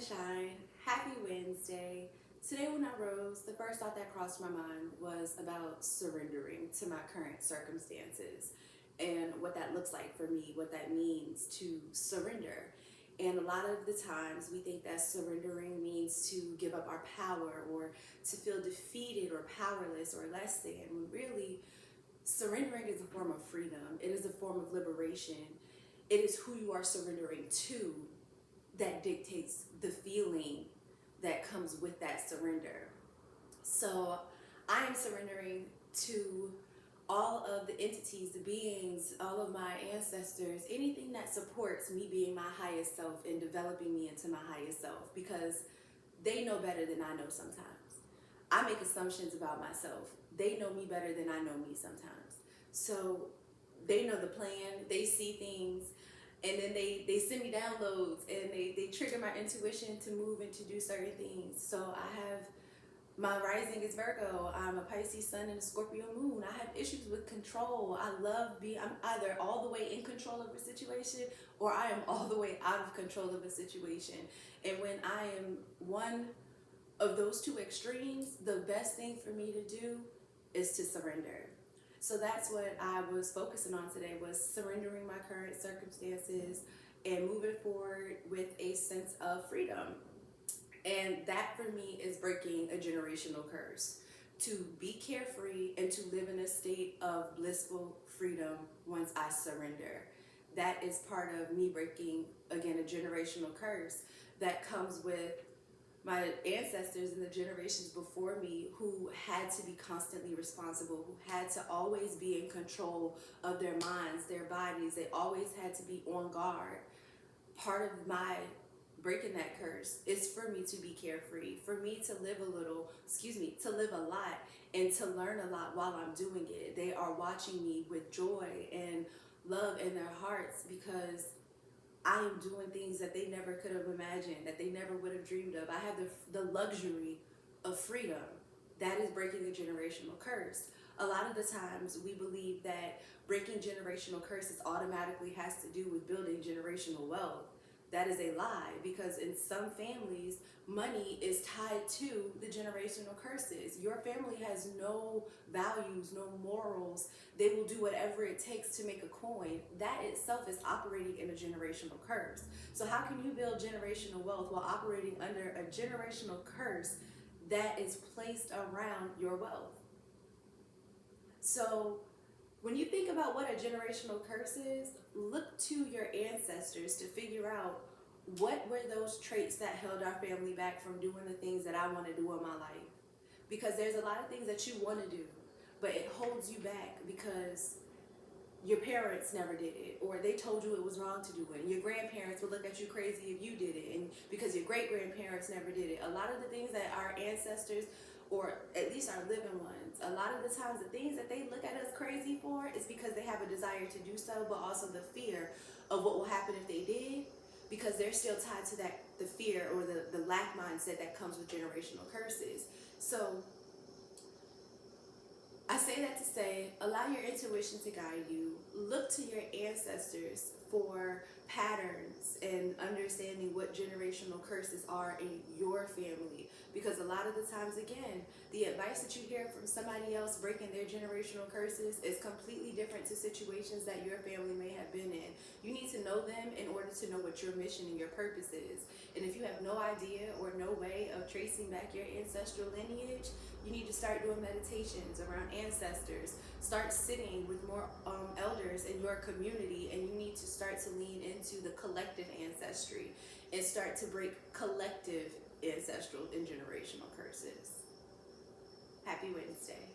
sunshine. Happy Wednesday. Today when I rose, the first thought that crossed my mind was about surrendering to my current circumstances and what that looks like for me, what that means to surrender. And a lot of the times we think that surrendering means to give up our power or to feel defeated or powerless or less than, when really surrendering is a form of freedom. It is a form of liberation. It is who you are surrendering to that dictates the feeling that comes with that surrender. So I am surrendering to all of the entities, the beings, all of my ancestors, anything that supports me being my highest self and developing me into my highest self, because they know better than I know sometimes. I make assumptions about myself. They know me better than I know me sometimes. So they know the plan, they see things, and then they send me downloads and they trigger my intuition to move and to do certain things. So I have, my rising is Virgo. I'm a Pisces sun and a Scorpio moon. I have issues with control. I'm either all the way in control of a situation or I am all the way out of control of a situation. And when I am one of those two extremes, the best thing for me to do is to surrender. So that's what I was focusing on today, was surrendering my current circumstances and moving forward with a sense of freedom. And that for me is breaking a generational curse, to be carefree and to live in a state of blissful freedom once I surrender. That is part of me breaking, again, a generational curse that comes with my ancestors and the generations before me, who had to be constantly responsible, who had to always be in control of their minds, their bodies. They always had to be on guard. Part of my breaking that curse is for me to be carefree, for me to live to live a lot and to learn a lot while I'm doing it. They are watching me with joy and love in their hearts because I am doing things that they never could have imagined, that they never would have dreamed of. I have the luxury of freedom. That is breaking a generational curse. A lot of the times we believe that breaking generational curses automatically has to do with building generational wealth. That is a lie, because in some families, money is tied to the generational curses. Your family has no values, no morals. They will do whatever it takes to make a coin. That itself is operating in a generational curse. So how can you build generational wealth while operating under a generational curse that is placed around your wealth? So when you think about what a generational curse is, look to your ancestors to figure out what were those traits that held our family back from doing the things that I want to do in my life. Because there's a lot of things that you want to do, but it holds you back because your parents never did it, or they told you it was wrong to do it. And your grandparents would look at you crazy if you did it, and because your great-grandparents never did it. A lot of the things that our ancestors, or at least our living ones, a lot of the times the things that they look at us crazy for is because they have a desire to do so, but also the fear of what will happen if they did, because they're still tied to that, the fear or the lack mindset that comes with generational curses. So I say that to say, allow your intuition to guide you. Look to your ancestors for patterns and understanding what generational curses are in your family. Because a lot of the times, again, the advice that you hear from somebody else breaking their generational curses is completely different to situations that your family may have been in. You need to know them in order to know what your mission and your purpose is. And if you have no idea or no way of tracing back your ancestral lineage, you need to start doing meditations around ancestors. Start sitting with more elders in your community, and you need to start to lean into the collective ancestry and start to break collective ancestral and generational curses. Happy Wednesday.